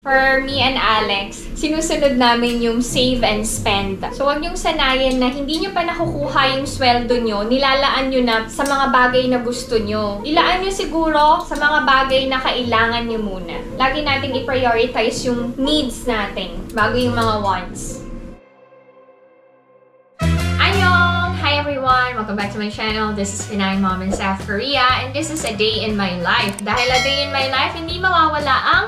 For me and Alex, sinusunod namin yung save and spend. So, huwag niyong sanayin na hindi niyo pa nakukuha yung sweldo niyo, nilalaan niyo na sa mga bagay na gusto niyo. Ilaan niyo siguro sa mga bagay na kailangan niyo muna. Lagi nating i-prioritize yung needs natin bago yung mga wants. Annyeong! Hi everyone! Welcome back to my channel. This is Pinay Mom in South Korea and this is a day in my life. Dahil a day in my life, hindi mawawala ang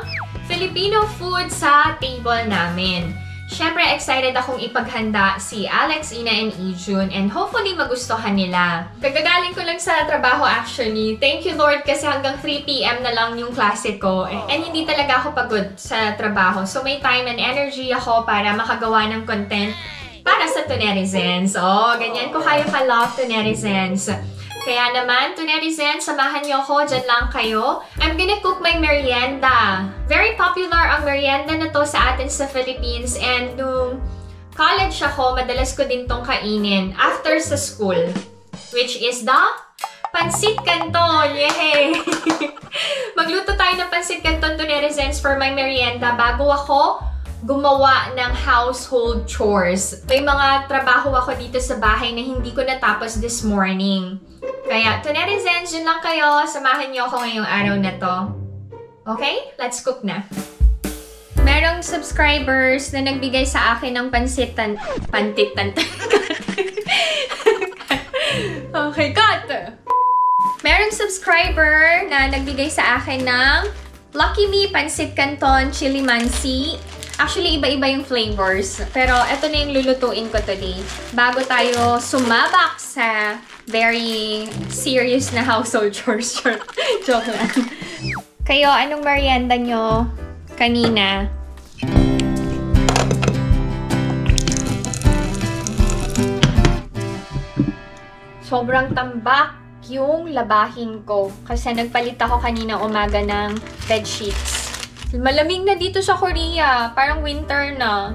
Filipino food sa table namin. Siyempre, excited akong ipaghanda si Alex, Ina, and Ijun and hopefully magustuhan nila. Kagagaling ko lang sa trabaho actually. Thank you Lord kasi hanggang 3 PM na lang yung klase ko and hindi talaga ako pagod sa trabaho. So may time and energy ako para makagawa ng content para sa Tunetizens. Oh, ganyan ko kayo ka-love Tunetizens. Kaya naman, Tunetizens, samahan niyo ako, dyan lang kayo. I'm gonna cook my merienda. Very popular ang merienda na to sa atin sa Philippines and nung college ako, madalas ko din tong kainin after sa school. Which is the Pansit Canton! Yay! Magluto tayo ng Pansit Canton, Tunetizens, for my merienda bago ako gumawa ng household chores. May mga trabaho ako dito sa bahay na hindi ko natapos this morning. Kaya, Tunetizens, yun lang kayo. Samahan niyo ako ngayong araw na to. Okay? Let's cook na. Merong subscribers na nagbigay sa akin ng pansitan. Okay, cut! Merong subscriber na nagbigay sa akin ng Lucky Me Pansit Canton Chili Mansi. Actually, iba-iba yung flavors. Pero, eto na yung lulutuin ko today. Bago tayo sumabak sa very serious na household chores. Joke lang. Kayo, anong merienda nyo kanina? Sobrang tambak yung labahin ko. Kasi nagpalit ako kanina umaga ng bedsheets. Malamig na dito sa Korea. Parang winter na.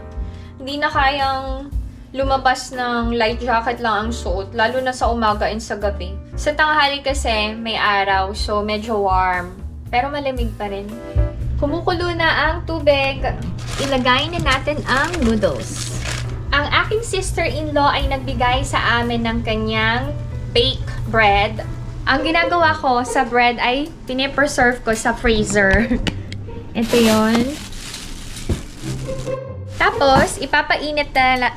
Hindi na kayang lumabas ng light jacket lang ang suot. Lalo na sa umaga and sa gabi. Sa tanghali kasi may araw. So medyo warm. Pero malamig pa rin. Kumukulo na ang tubig. Ilagay na natin ang noodles. Ang aking sister-in-law ay nagbigay sa amin ng kanyang baked bread. Ang ginagawa ko sa bread ay pinipreserve ko sa freezer. Ito yun. Tapos, ipapainit na lang.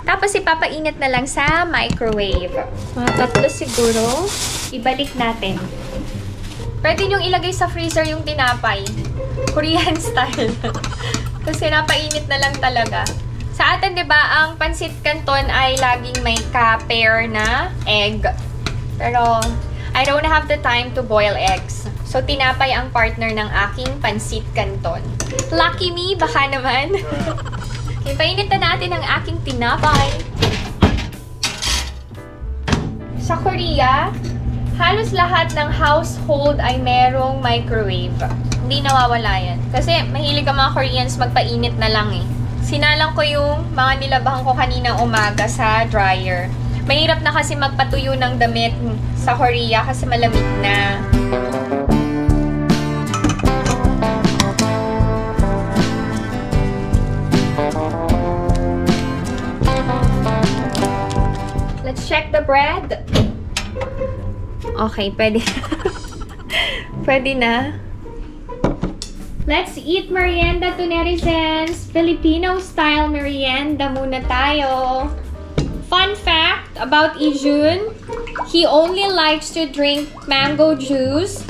Tapos, ipapainit na lang sa microwave. Mga 3 siguro. Ibalik natin. Pwede nyong ilagay sa freezer yung tinapay. Korean style. Kasi napainit na lang talaga. Sa atin, di ba, ang Pansit Canton ay laging may ka-pair na egg. Pero, I don't have the time to boil eggs. So, tinapay ang partner ng aking Pansit Canton. Lucky me, baka naman. Okay, painit na natin ang aking tinapay. Sa Korea, halos lahat ng household ay merong microwave. Hindi nawawala yan. Kasi mahilig ang mga Koreans magpainit na lang eh. Sinalang ko yung mga nilabahan ko kaninang umaga sa dryer. Mahirap na kasi magpatuyo ng damit sa Korea kasi malamig na. Let's check the bread. Okay, pwede. Pwede na. Let's eat merienda, Tunetizens. Filipino-style merienda muna tayo. Fun fact about Ijun, he only likes to drink mango juice,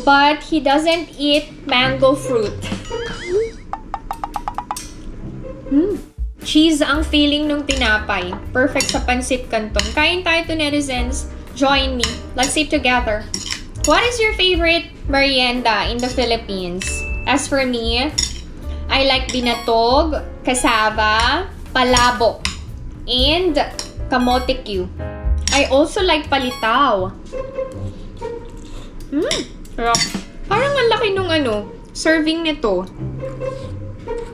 but he doesn't eat mango fruit. Cheese ang feeling nung tinapay. Perfect sa Pansit Canton. Kain tayo, Tunetizens. Join me. Let's eat together. What is your favorite merienda in the Philippines? As for me, I like binatog, cassava, palabok, and kamote Q. I also like palitaw. Parang ang laki nung serving nito.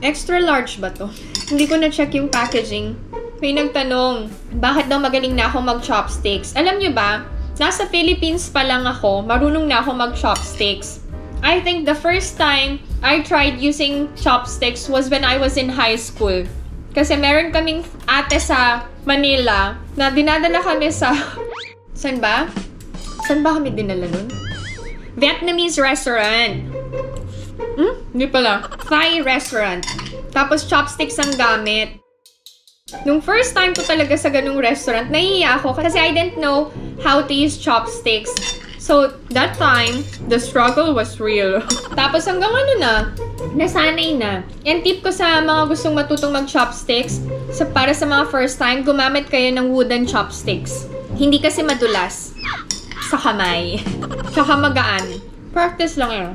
Extra large ba to? Hindi ko na-check yung packaging. May nagtanong, bakit daw magaling na ako mag-chopsticks? Alam nyo ba, nasa Philippines pa lang ako, marunong na ako mag-chopsticks. I think the first time I tried using chopsticks was when I was in high school. Kasi meron kaming ate sa Manila na dinadala kami sa... Saan ba? Saan ba kami dinala nun? Vietnamese restaurant. Hindi pala. Thai restaurant. Tapos chopsticks ang gamit. Nung first time ko talaga sa ganung restaurant, nahihiya ako kasi I didn't know how to use chopsticks. So, that time, the struggle was real. Tapos hanggang ano na, nasanay na. Yan tip ko sa mga gustong matutong mag-chopsticks, para sa mga first time, gumamit kayo ng wooden chopsticks. Hindi kasi madulas sa kamay. Tsaka magaan. Practice lang yun.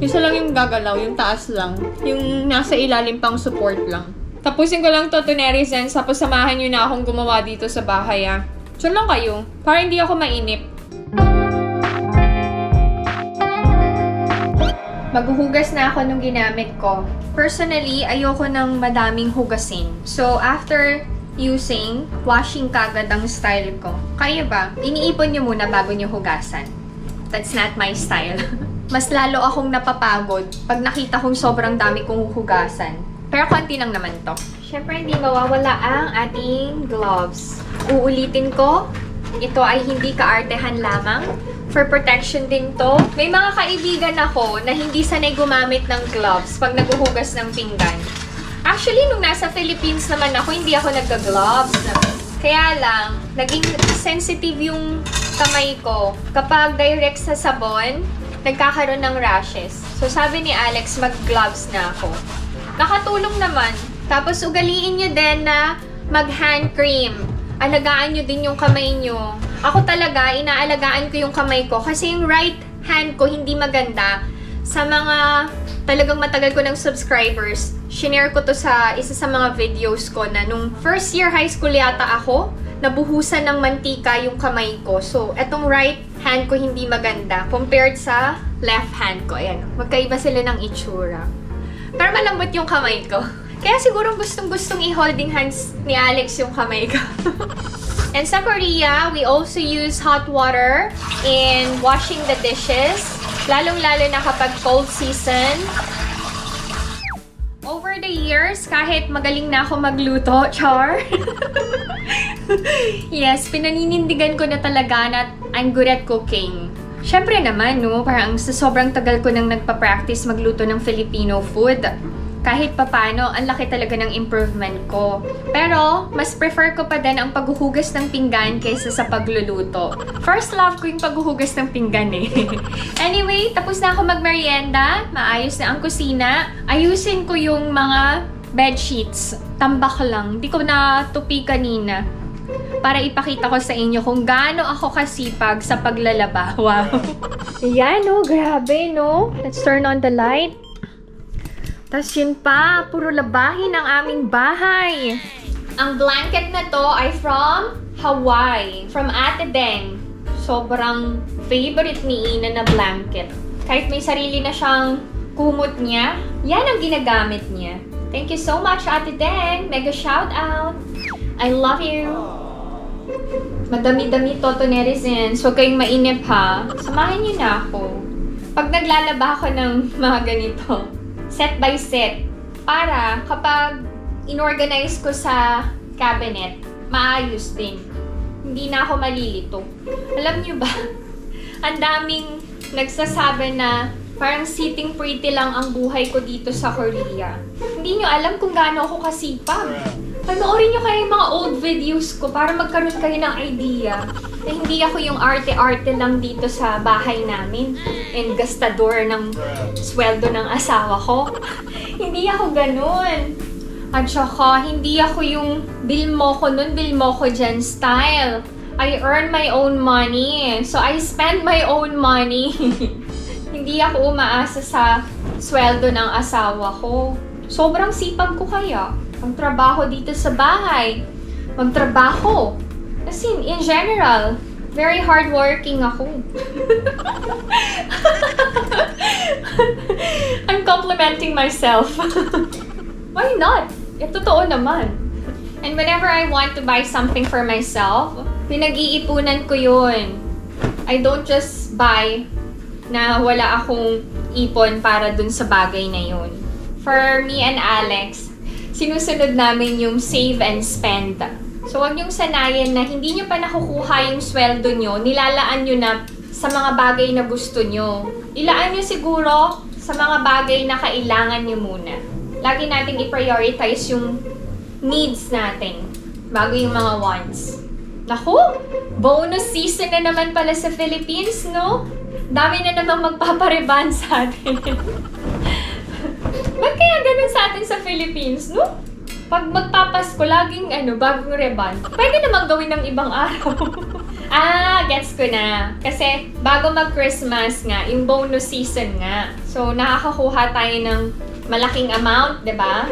Isa lang yung gagalaw, yung taas lang. Yung nasa ilalim pang support lang. Tapusin ko lang to netizens, tapos samahan nyo na akong gumawa dito sa bahay, ah. Diyan lang kayo, para hindi ako mainip. Maghuhugas na ako nung ginamit ko. Personally, ayoko ng madaming hugasin. So, after using, washing kagad ang style ko. Kaya ba? Iniipon nyo muna bago nyo hugasan. That's not my style. Mas lalo akong napapagod pag nakita kong sobrang dami kong hugasan. Pero konti lang naman to. Siyempre, hindi mawawala ang ating gloves. Uulitin ko, ito ay hindi kaartehan lamang. For protection din to. May mga kaibigan ako na hindi sanay gumamit ng gloves pag naghuhugas ng pinggan. Actually, nung nasa Philippines naman ako, hindi ako nagka-gloves. Kaya lang, naging sensitive yung kamay ko. Kapag direct sa sabon, nagkakaroon ng rashes. So, sabi ni Alex, mag-gloves na ako. Nakatulong naman. Tapos, ugaliin nyo din na mag-hand cream. Alagaan nyo din yung kamay nyo. Ako talaga, inaalagaan ko yung kamay ko kasi yung right hand ko hindi maganda. Sa mga talagang matagal ko ng subscribers, shinare ko to sa isa sa mga videos ko na nung first year high school yata ako, nabuhusan ng mantika yung kamay ko. So, etong right hand ko hindi maganda compared sa left hand ko. Ayan, magkaiba sila ng itsura. Pero malambot yung kamay ko. Kaya siguro gustong-gustong i-holding hands ni Alex yung kamay ko. And sa Korea, we also use hot water in washing the dishes. Lalong-lalo na kapag cold season. Over the years, kahit magaling na ako magluto, char. Yes, pinaninindigan ko na talaga na I'm good at cooking. Siyempre naman, no, parang sa sobrang tagal ko nang nagpa-practice magluto ng Filipino food. Kahit papano, ang laki talaga ng improvement ko. Pero, mas prefer ko pa din ang paghuhugas ng pinggan kaysa sa pagluluto. First love ko yung paghuhugas ng pinggan eh. Anyway, tapos na ako magmerienda. Maayos na ang kusina. Ayusin ko yung mga bedsheets. Tambak lang. Di ko na tupi kanina. Para ipakita ko sa inyo kung gaano ako kasipag sa paglalaba. Wow! Ayan, no? Grabe, no? Let's turn on the light. Tas yun pa, puro labahin ang aming bahay. Ang blanket na to ay from Hawaii, from Ate Deng. Sobrang favorite ni Ina na blanket. Kahit may sarili na siyang kumot niya, yan ang ginagamit niya. Thank you so much, Ate Deng. Mega shout out. I love you. Madami-dami to netizens. Huwag kayong mainip ha. Samahan niyo na ako. Pag naglalaba ako ng mga ganito, set by set, para kapag inorganize ko sa cabinet, maayos din. Hindi na ako malilito. Alam niyo ba, ang daming nagsasabi na parang sitting pretty lang ang buhay ko dito sa Korea. Hindi niyo alam kung gaano ako kasipag. Panoorin niyo kaya yung mga old videos ko para magkaroon kayo ng idea na hindi ako yung arte-arte lang dito sa bahay namin and gastador ng sweldo ng asawa ko. Hindi ako ganun. At saka, hindi ako yung bill mo ko nun, bill mo ko dyan style. I earn my own money. So, I spend my own money. Hindi ako umaasa sa sweldo ng asawa ko. Sobrang sipag ko kaya. Magtrabaho dito sa bahay. Magtrabaho. As in general, very hardworking ako. I'm complimenting myself. Why not? Totoo naman. And whenever I want to buy something for myself, pinag-iipunan ko yun. I don't just buy na wala akong ipon para dun sa bagay na yun. For me and Alex, sinusunod namin yung save and spend. So, huwag niyong sanayan na hindi niyo pa nakukuha yung sweldo niyo, nilalaan niyo na sa mga bagay na gusto niyo. Ilaan niyo siguro sa mga bagay na kailangan niyo muna. Lagi nating i-prioritize yung needs natin bago yung mga wants. Naku, bonus season na naman pala sa Philippines, no? Dami na namang magpapareban sa atin. Ba't kaya ganun sa atin sa Philippines, no? Pag magpapasko, laging bagong reban. Pwede namang gawin ng ibang araw. Gets ko na. Kasi bago mag-Christmas nga, yung bonus season nga. So, nakakakuha tayo ng malaking amount, diba?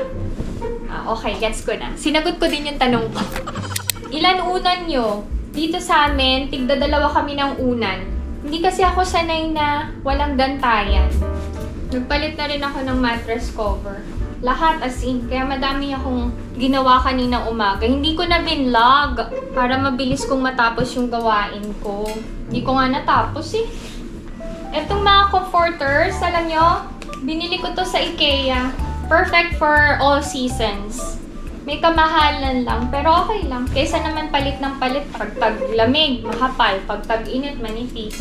Okay, gets ko na. Sinagot ko din yung tanong ko. Ilan unan nyo? Dito sa amin, tigda-dalawa kami ng unan. Hindi kasi ako sanay na walang dantayan. Nagpalit na rin ako ng mattress cover. Lahat as in. Kaya madami akong ginawa kaninang umaga. Hindi ko na binlog para mabilis kong matapos yung gawain ko. Hindi ko nga natapos eh. Etong mga comforters, alam nyo, binili ko to sa IKEA. Perfect for all seasons. May kamahalan lang, pero okay lang. Kaysa naman palit ng palit. Pag tag-lamig, makapal. Pag tag-init, manipis.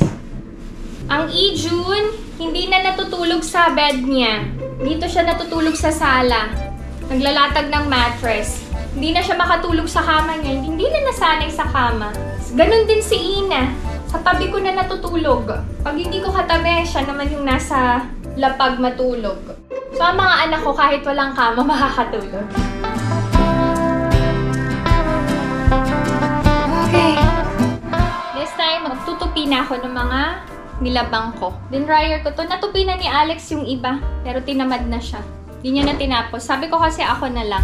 Ang Ijun, hindi na natutulog sa bed niya. Dito siya natutulog sa sala. Naglalatag ng mattress. Hindi na siya makatulog sa kama niya. Hindi na nasanay sa kama. Ganon din si Ina. Sa tabi ko na natutulog. Pag hindi ko katabi, siya naman yung nasa lapag matulog. So, ang mga anak ko, kahit walang kama, makakatulog. Okay. This time, magtutupi na ako ng mga nilabang ko. Dinryer ko to. Natupi na ni Alex yung iba. Pero tinamad na siya. Hindi niya na tinapos. Sabi ko kasi ako na lang.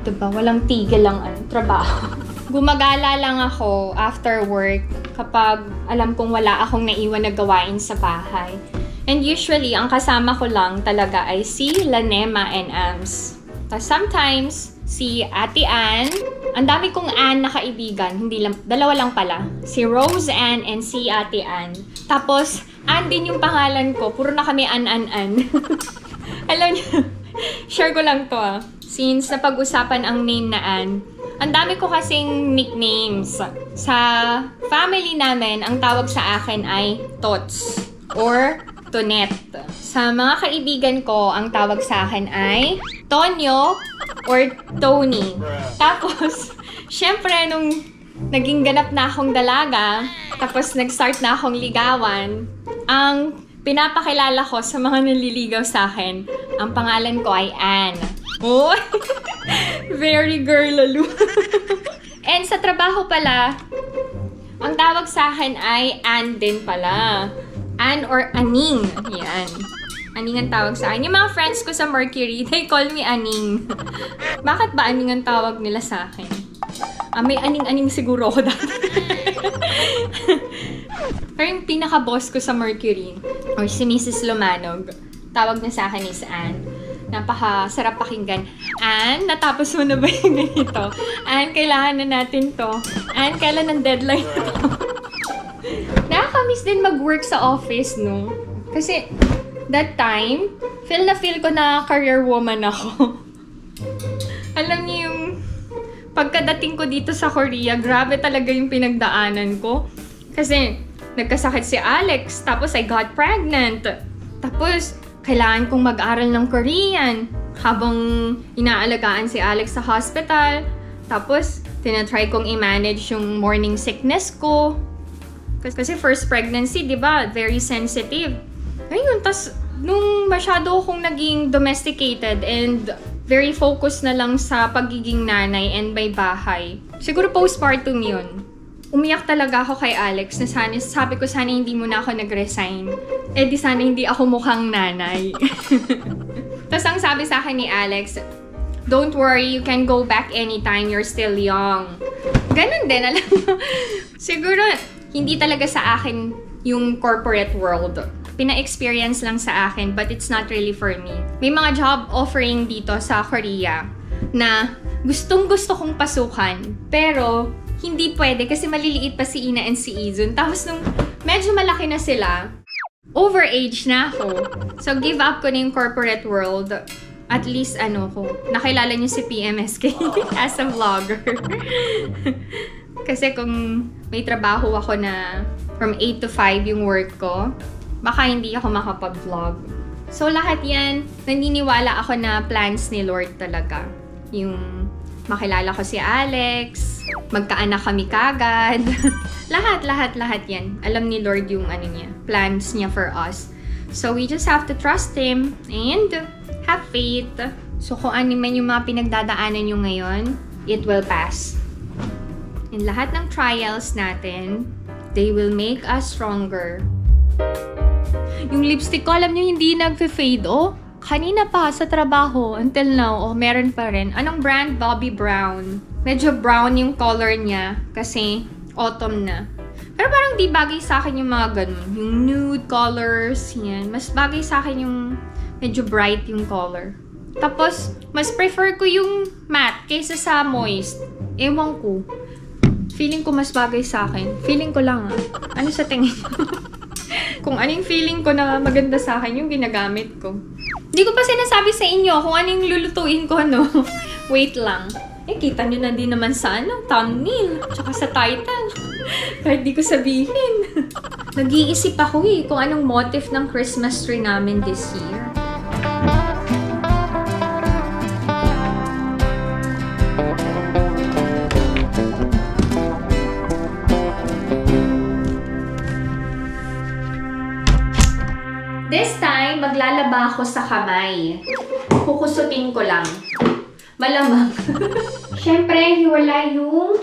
Diba? Walang tigil lang trabaho. Gumagala lang ako after work kapag alam kong wala akong naiwan na gawain sa bahay. And usually, ang kasama ko lang talaga ay si Lanema and Ams. Tapos sometimes, si Ate Ann. Ang dami kong Ann na kaibigan. Hindi lang, dalawa lang pala. Si Rose Ann and si Ate Ann. Tapos, Ann din yung pangalan ko. Puro na kami Ann. Alam niyo, share ko lang to Since napag-usapan ang name na Ann, ang dami ko kasing nicknames. Sa family namin, ang tawag sa akin ay Tots or Tonet. Sa mga kaibigan ko, ang tawag sa akin ay Tonyo or Tony. Tapos, syempre, nung naging ganap na akong dalaga, tapos nag-start na akong ligawan, ang pinapakilala ko sa mga naliligaw sa akin, ang pangalan ko ay Ann. Oh, very girl-lalo. And sa trabaho pala, ang tawag sa akin ay Ann din pala. Ann or Aning. Yan. Aning ang tawag sa akin. Yung mga friends ko sa Mercury, they call me Aning. Bakit ba Aning ang tawag nila sa akin? May aning-aning siguro ako dati. Pero yung pinaka-boss ko sa Mercury, or si Mrs. Lumanog, tawag na sa akin is Ann. Napaka-sarap pakinggan. Ann, natapos mo na ba yung ganito? Ann, kailangan na natin to. Ann, kailan ang deadline na to? Nakakamiss din mag-work sa office, no? Kasi, that time, feel ko na career woman ako. Alam niyo yung pagkadating ko dito sa Korea, grabe talaga yung pinagdaanan ko. Kasi, nagkasakit si Alex, tapos I got pregnant. Tapos, kailangan kong mag-aral ng Korean habang inaalagaan si Alex sa hospital. Tapos, tinatry kong i-manage yung morning sickness ko. Kasi first pregnancy, di ba? Very sensitive. Ayun, tas nung masyado akong naging domesticated and very focused na lang sa pagiging nanay and may bahay. Siguro postpartum yun. Umiyak talaga ako kay Alex na sabi ko sana hindi muna ako nag-resign. Eh di sana hindi ako mukhang nanay. Tas ang sabi sa akin ni Alex, don't worry, you can go back anytime, you're still young. Ganun din, alam mo. Siguro, hindi talaga sa akin yung corporate world. Pina-experience lang sa akin, but it's not really for me. May mga job offering dito sa Korea na gustong-gusto kong pasukan, pero hindi pwede kasi maliliit pa si Ina and si Izun. Tapos nung medyo malaki na sila, overage na ako. So, give up ko na yung corporate world. At least, nakilala niyo si PMSK as a vlogger. Kasi kung may trabaho ako na from 8 to 5 yung work ko, baka hindi ako makapag-vlog. So, lahat yan, naniniwala ako na plans ni Lord talaga. Yung makilala ko si Alex, magkaanak kami kagad. lahat yan. Alam ni Lord yung niya, plans niya for us. So, we just have to trust Him and have faith. So, kung ano man yung mga pinagdadaanan nyo ngayon, it will pass. In lahat ng trials natin, they will make us stronger. Yung lipstick ko, alam nyo, hindi nag-fade, oh. Kanina pa sa trabaho, until now, meron pa rin. Anong brand? Bobbi Brown. Medyo brown yung color niya kasi autumn na. Pero parang di bagay sa akin yung mga ganun. Yung nude colors, yan. Mas bagay sa akin yung medyo bright yung color. Tapos, mas prefer ko yung matte kaysa sa moist. Ewan ko. Feeling ko mas bagay sa akin. Feeling ko lang, Ano sa tingin ko? Kung anong feeling ko na maganda sa akin, yung ginagamit ko. Hindi ko pa sinasabi sa inyo kung anong lulutuin ko, Wait lang. Kita nyo na din naman sa thumbnail. Tsaka sa title. Kahit di ko sabihin. Nag-iisip ako kung anong motif ng Christmas tree namin this year. This time, maglalaba ako sa kamay. Kukusutin ko lang. Malamang. Siyempre, hiwala yung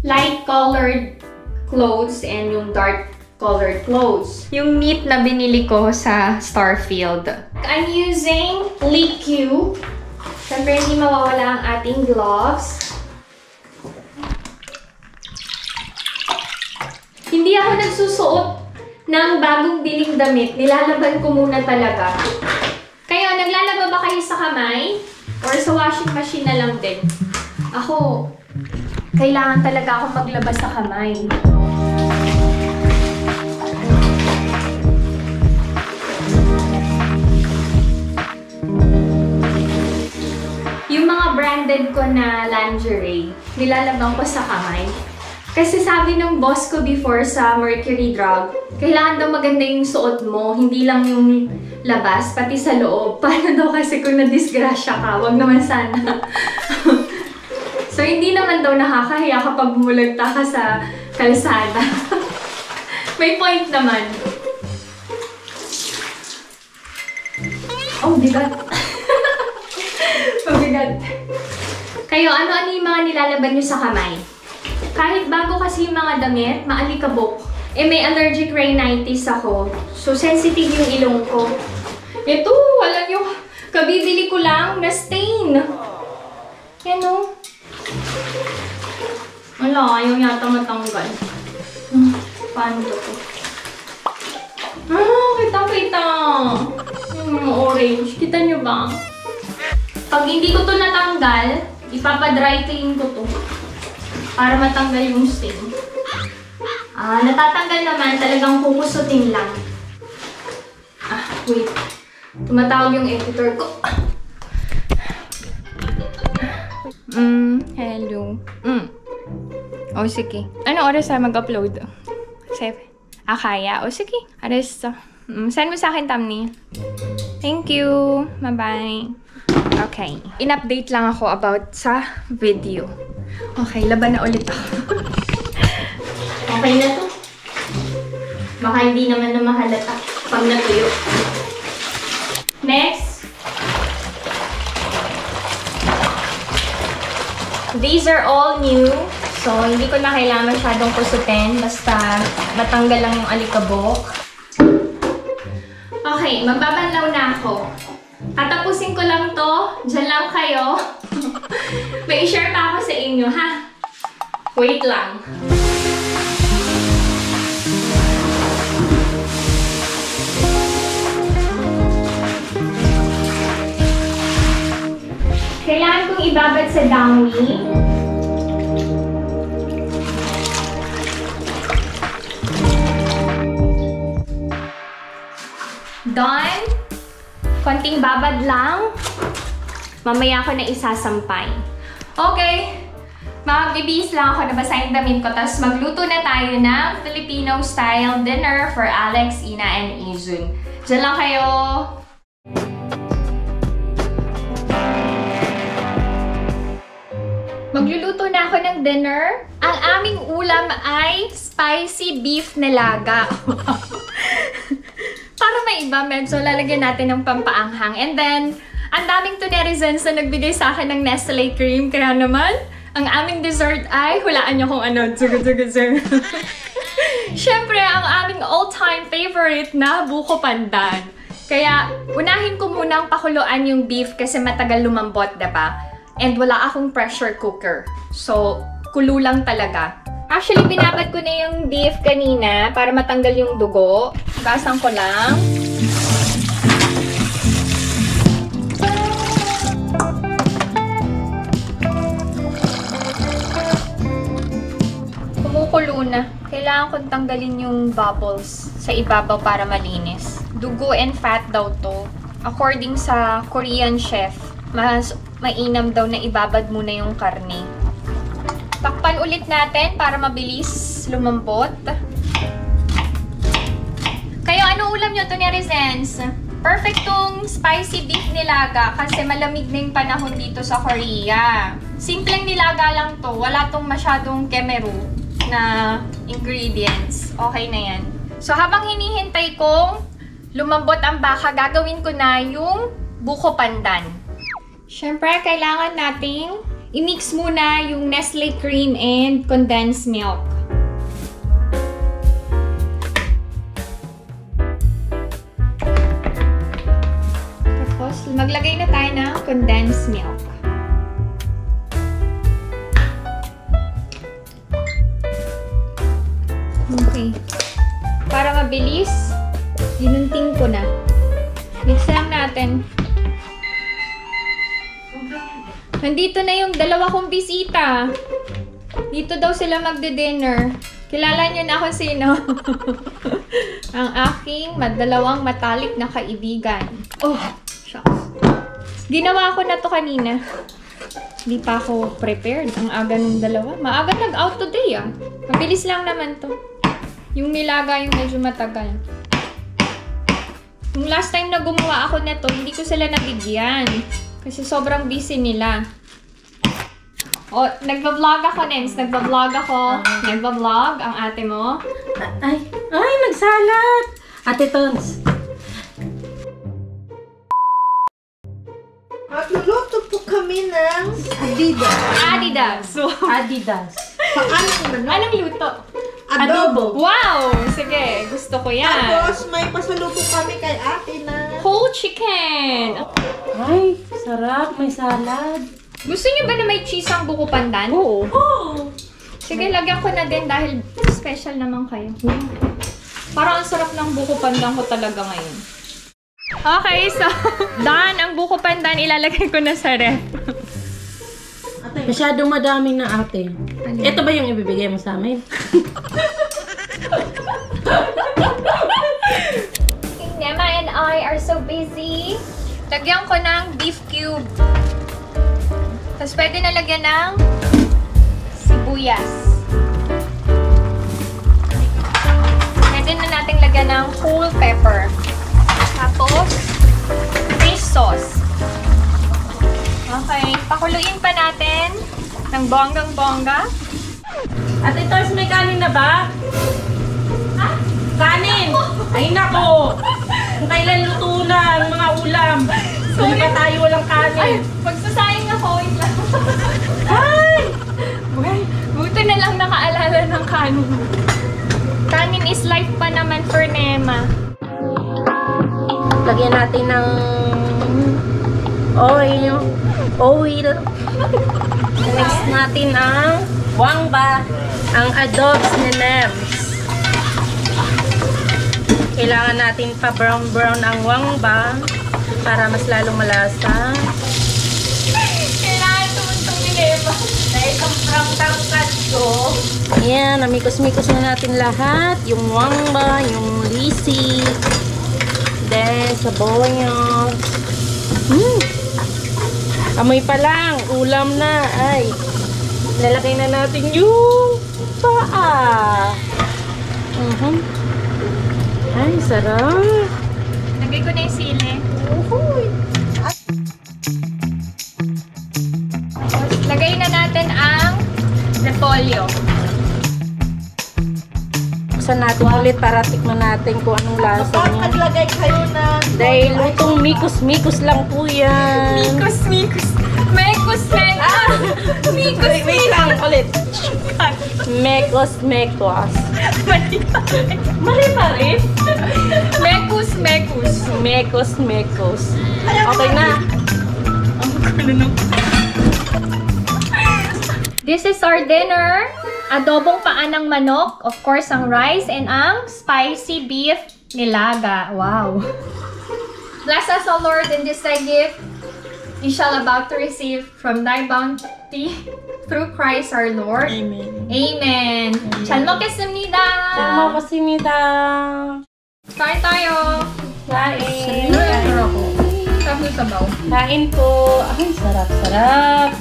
light-colored clothes and yung dark-colored clothes. Yung knit na binili ko sa Starfield. I'm using Liq. Siyempre, hindi mawawala ang ating gloves. Hindi ako nagsusuot ng bagong biling damit. Nilalaban ko muna talaga. Kayo, naglalaba ba kayo sa kamay? Or sa washing machine na lang din? Ako, kailangan talaga akong maglaba sa kamay. Yung mga branded ko na lingerie, nilalaban ko sa kamay. Kasi sabi ng boss ko before sa Mercury Drug, kailangan daw maganda yung suot mo, hindi lang yung labas, pati sa loob. Paano daw kasi kung nadisgrasya ka? Wag naman sana. So, hindi naman daw nakakahiya kapag bumulagta ka sa kalsada. May point naman. Oh, bigat. Mabigat. Kayo, ano-ano yung mga nilalaban nyo sa kamay? Kahit bago kasi yung mga damit, maalikabok. May allergic rhinitis ako. So, sensitive yung ilong ko. Ito, wala nyo. Kabibili ko lang na stain. Yan o. Wala, ayaw yata matanggal. Paano to? Kita. Orange. Kita nyo ba? Pag hindi ko to natanggal, ipapadry clean ko to. Para matanggal yung stain. Natatanggal naman, talagang kukusutin lang. Wait. Tumatawag yung editor ko. Hello. O, sige. Ano oras na mag-upload? 7. Kaya? O, sige. Aras. Send mo sa akin, thumbnail. Thank you. Bye-bye. Okay. In-update lang ako about sa video. Okay, laban na ulit ako. Okay na to. Baka hindi naman na mahalata pag natuyo. Next. These are all new. So, hindi ko na kailangan masyadong kusutin. Basta matanggal lang yung alikabok. Okay, magbabanlaw na ako. Tatapusin ko lang to. Diyan lang kayo. May i-share pa ako sa inyo, ha? Wait lang. Kailangan kong ibabad sa downy. done. Konting babad lang. Mamaya ko na isasampay. Okay. Magbibihis lang ako, nabasahin damit ko. Tapos magluto na tayo ng Filipino-style dinner for Alex, Ina, and Izun. Diyan lang kayo. Magluluto na ako ng dinner. Ang aming ulam ay spicy beef nilaga. Para maiba, medyo lalagyan natin ng pampaanghang. And then, ang daming tunetizens na nagbigay sa akin ng Nestle cream. Kaya naman, ang aming dessert ay, hulaan niyo kung ano. Siyempre, ang aming all-time favorite na buko pandan. Kaya, unahin ko munang pakuluan yung beef kasi matagal lumambot, diba? And wala akong pressure cooker. So, kulo lang talaga. Actually, binabad ko na yung beef kanina para matanggal yung dugo. Gasan ko lang. Kumukulo na. Kailangan kong tanggalin yung bubbles sa ibabaw para malinis. Dugo and fat daw to. According sa Korean chef, mas mainam daw na ibabad muna yung karne. Takpan ulit natin para mabilis lumambot. Kayo, ano ulam nyo to, netizens? Perfect tong spicy beef nilaga kasi malamig na yung panahon dito sa Korea. Simpleng nilaga lang to. Wala tong masyadong kemeru na ingredients. Okay na yan. So, habang hinihintay kong lumambot ang baka, gagawin ko na yung buko pandan. Siyempre, kailangan nating i-mix muna yung Nestle cream and condensed milk. Tapos, maglagay na tayo ng condensed milk. Okay. Para mabilis, ginunting ko na. Mix lang natin. Nandito na yung dalawa kong bisita. Dito daw sila magde-dinner. Kilala niyo na ako sino. Ang aking dalawang matalik na kaibigan. Oh, shucks. Ginawa ko na to kanina. Hindi pa ako prepared. Ang aga ng dalawa. Maaga nag-out today ah. Mabilis lang naman to. Yung nilaga yung medyo matagal. Yung last time na gumawa ako nito, hindi ko sila nabigyan. Kasi sobrang busy nila. O, nagva-vlog ako, Nens. Nagva-vlog ako. Nagva-vlog ang ate mo. Ay, nagsalat! Ate Tons. Magluluto po kami ng Adidas. Adidas. So, Adidas. Paano naman? anong luto? Adobo. Wow! Sige, gusto ko yan. Tapos may pasalupo kami kay ate na Whole chicken. Ay, sarap. May salad. Gusto niyo ba na may cheese ang buko pandan? Oo. Sige, lagyan ko na din dahil special naman kayo. Parang ang sarap ng buko pandan ko talaga ngayon. Okay, so done ang buko pandan. Ilalagay ko na sa ref. Masyadong madaming na ate. Ito ba yung ibibigay mo sa amin? Nema and I are so busy. Lagyan ko ng beef cube. Tapos pwede na lagyan ng sibuyas. Pwede na natin lagyan ng whole pepper. Tapos, fish sauce. Okay, pakuluin pa natin ng bonggang-bongga. Ate Tons, may kanin na ba? Ha? Kanin! Ay nako! Kung kailan luto na ang mga ulam. Hindi pa tayo walang kanin. Ay, magsasayang ako. Wait lang. Ay! Well, buti na lang nakaalala ng kanin. Kanin is life pa naman for Nema. Lagyan natin ng oil. Mix natin ang wangba, ang adobs ni Nems. Kailangan natin pa brown ang wangba para mas lalong malasa. Kailangan tumuntong ni Nema. Dahil ang prang-tangkat ko. Ayan, namikos-mikos na natin lahat. Yung wangba, yung lisi. natin sa bonyos. Amoy pa lang, ulam na. Ay, lalagay na natin yung paa. Ay, sarap. Lagay ko na yung sili. Tapos, lagay na natin ang repolyo. Buksan natin ulit para tikman natin kung anong lasa Kapag niya. naglagay kayo ng... Dahil lutong mikos-mikos lang po yan. Mikos. Mekos. Wait lang, ulit. Mekos. Mali pa rin. Mekos. Okay na. This is our dinner. Adobong paa ng manok, of course, ang rice, and ang spicy beef nilaga. Wow. Bless us, O Lord, in this thy gift we shall about to receive from thy bounty through Christ our Lord. Amen. Amen. 잘 먹겠습니다. 잘 먹었습니다. Kain tayo. Kain. Sarap yung sabaw. Kain po. Ay, sarap. Sarap.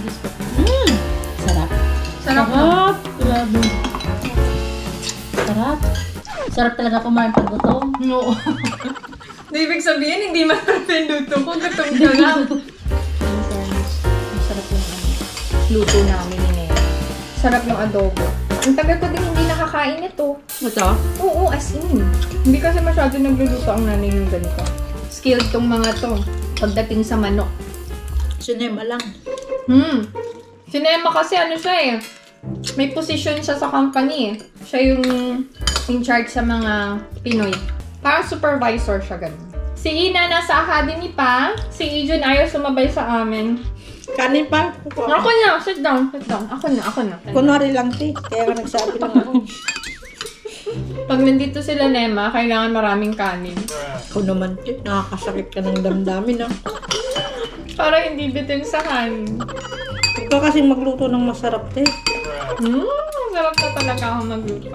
Sarap na. Sarap. Grabe. Sarap. Sarap talaga kumain pag gutom. No. Ibig sabihin, hindi masarap yung luto ko. Gutom ka lang. Masarap yung Luto namin ni Nene. Sarap yung adobo. Ang tagal ko din hindi nakakain ito. Ito? Oo, as in. Hindi kasi masyado nagluluto ang nanay ng ganito. Skilled tong mga to. Pagdating sa manok. Sinema lang. Sinema kasi ano siya eh. May position siya sa company eh. Siya yung in charge sa mga Pinoy. Parang supervisor siya ganun. Si Ina nasa academy pa. Si Ijun ayaw sumabay sa amin. Kanin pa? Ako na, sit down. Ako na. Kunwari lang, te. Kaya ka nagsabi lang ako. Pag nandito sila Nema, kailangan maraming kanin. Ako naman, te. Nakakasakit ka ng damdamin, ah. Para hindi bitin sa kanin. Ikaw kasi magluto ng masarap, te. Sarap na talaga ako magluto.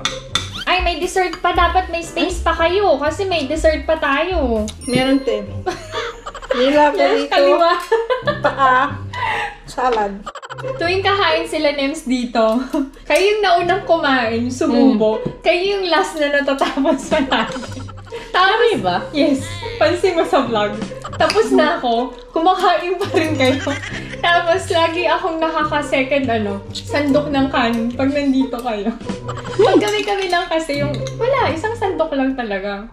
Ay, may dessert pa. Dapat may space pa kayo. Kasi may dessert pa tayo. Meron, te. Nila ko dito. Kaliwa. Paa. Salad. Tuwing kakain sila Nems dito, kayo yung naunang kumain, sumubo. Kayo yung last na natatapos sa natin. Tama ba? Yes. Pansin mo sa vlog. Tapos na ako, kumakain pa rin kayo. Tapos lagi akong nakaka-second sandok ng kanin pag nandito kayo. Pag kami lang kasi yung, wala, isang sandok lang talaga.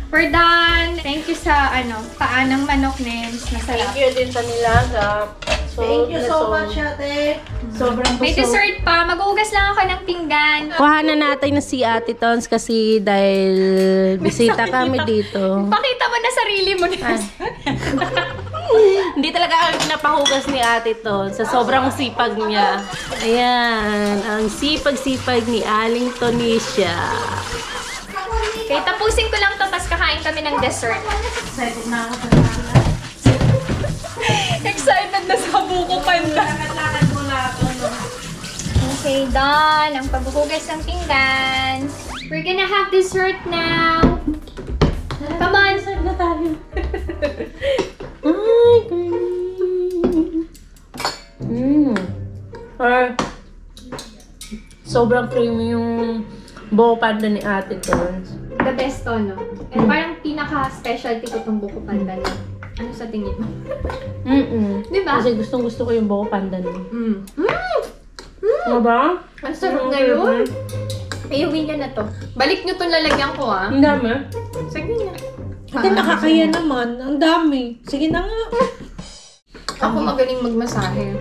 We're done. Thank you sa paa ng manok Nems. Masarap. Thank you din sa nilaga. Thank you so much, ate. Sobrang busog. May dessert pa. Mag-uugas lang ako ng pinggan. Kuhanan natin na si Ate Tons kasi dahil bisita kami dito. Pakita mo na sarili mo. Hindi talaga ako pinapahugas ni Ate Tons sa sobrang sipag niya. Ayan, ang sipag-sipag ni Aling Tonisha. Okay, tapusin ko lang to, tapos kakain kami ng dessert. Excited na ako. Excited na sa buko panda. Okay, done. Ang paghuhugas ng pinggan. We're gonna have dessert now. Come on. Excited na tayo. Ay, sobrang creamy yung buko panda ni Ate Tons. The best to, no? And parang pinaka-specialty ko itong buko panda niya. Ano sa tingin mo? Diba? Kasi gustong-gusto ko yung buko panda niya. Ano ba? Ang sarap na yun. Ayawin niya na to. Balik niyo itong lalagyan ko, ah. Ang dami. Sige na. Ate, nakakaya naman. Ang dami. Sige na nga. Ako magaling magmasahe.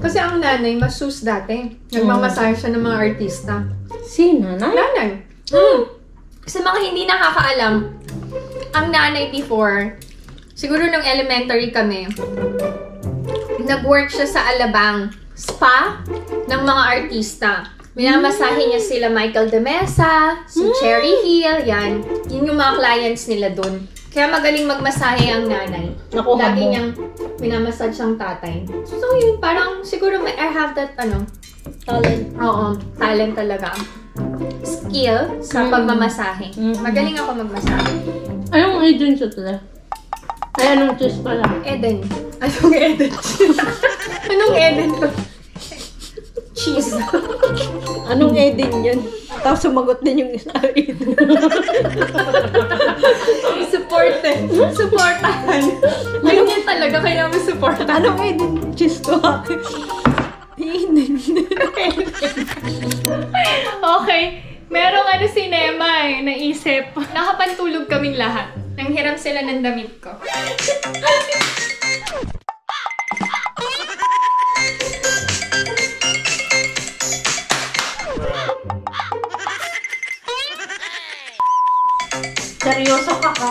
Kasi ang nanay, masus dati. Nagmamasahe siya ng mga artista. Si nanay? Nanay. Sa mga hindi nakakaalam, ang nanay before, siguro nung elementary kami, nag-work siya sa Alabang spa ng mga artista. Minamasahe niya sila Michael De Mesa, si Cherry Hill, yan. Yun yung mga clients nila dun. Kaya magaling magmasahe ang nanay. Nakuha Lagi mo. niyang minamassage ang tatay. So yun, parang siguro I have that, talent. Oo, talent talaga. skill sa pagmamasahe. Magaling ako magmasahe. Anong agency sila? Ay, anong cheese pala? Eden. Anong Eden? Anong Eden pa? Cheese. Anong Eden yun? Tapos sumagot din yung isa ito. Supported. Supportahan. Ganyan talaga, kaya mo supportahan. Anong Eden? Cheese to Eden. Okay. Merong sinema naisip. Nakapantulog kaming lahat. Nanghiram sila ng damit ko. Seryoso ka ka?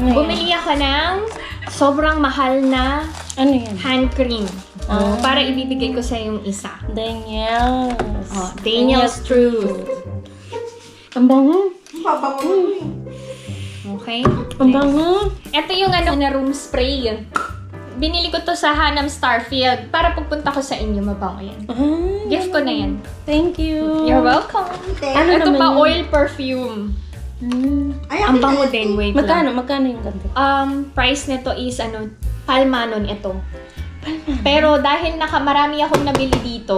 Bumili ako ng sobrang mahal na Ano yan? hand cream. Para ibibigay ko sa yung isa. Daniels. Daniel's Truth. Ang bango. Okay? Ang bango. Ito yung na room spray. Binili ko to sa Hanam Starfield para pagpunta ko sa inyo, mabango yan. Gift ko na yan. Thank you. You're welcome. Ano Ito naman pa, yun? oil perfume. Ang bango din, wait lang. Magkano yung ganito? Price nito is Palmanon ito. Pero dahil marami akong nabili dito,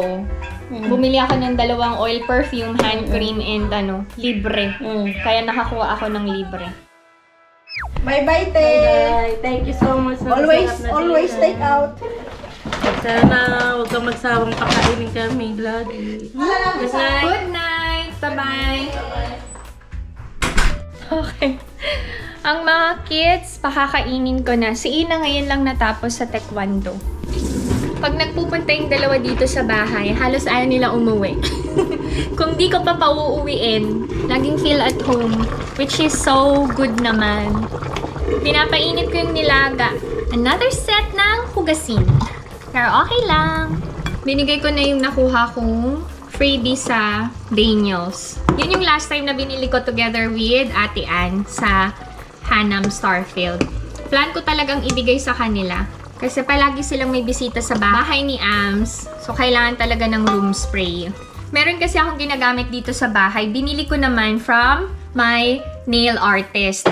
bumili ako ng 2 oil perfume, hand cream, and libre. Kaya nakakuha ako ng libre. Bye-bye, te. Bye. Thank you so much. Always take out. Sana huwag kang magsawang pakainin kami lagi. Good night. Good night. Bye-bye. Okay. Ang mga kids, pakakainin ko na. Si Ina ngayon lang natapos sa taekwondo. Pag nagpupunta yung dalawa dito sa bahay, halos ayaw nila umuwi. Kung di ko pa pauuwiin, laging feel at home, which is so good naman. Pinapainit ko yung nilaga. Another set ng hugasin. Pero okay lang. Binigay ko na yung nakuha kong freebie sa Daniels. Yun yung last time na binili ko together with Ate Ann sa Hanam Starfield. Plan ko talagang ibigay sa kanila. Kasi palagi silang may bisita sa bahay ni Ams. So, kailangan talaga ng room spray. Meron kasi akong ginagamit dito sa bahay. Binili ko naman from my nail artist.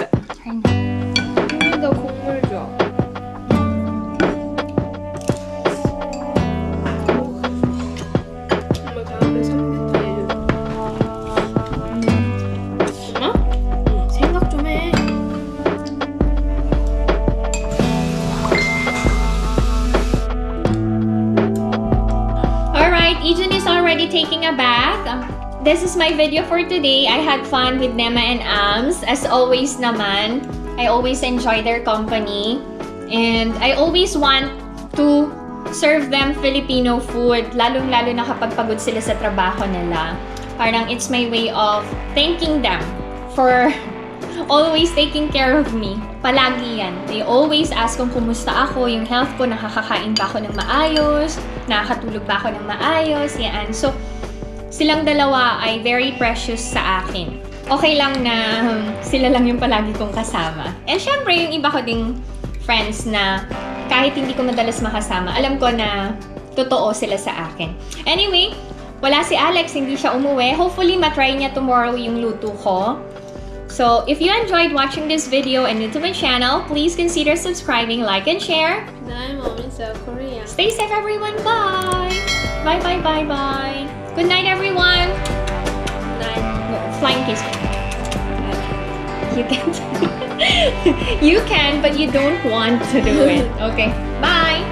Taking a bath. This is my video for today. I had fun with Nema and Ams. As always naman, I always enjoy their company. And I always want to serve them Filipino food. Lalong-lalo na kapag pagod sila sa trabaho nila. Parang it's my way of thanking them for always taking care of me. Palagi yan. They always ask kung kumusta ako, yung health ko, nakakakain ba ako ng maayos, nakakatulog ba ako ng maayos, yan. So, silang dalawa ay very precious sa akin. Okay lang na sila lang yung palagi kong kasama. And syempre, yung iba ko ding friends na kahit hindi ko madalas makasama, alam ko na totoo sila sa akin. Anyway, wala si Alex, hindi siya umuwi. Hopefully, matry niya tomorrow yung luto ko. So, if you enjoyed watching this video and new to my channel, please consider subscribing, like, and share. Bye, Mom in South Korea. Stay safe, everyone. Bye! Bye, bye, bye, bye. Good night, everyone. Good night. No, flying kiss. You can. You can, but you don't want to do it. Okay. Bye!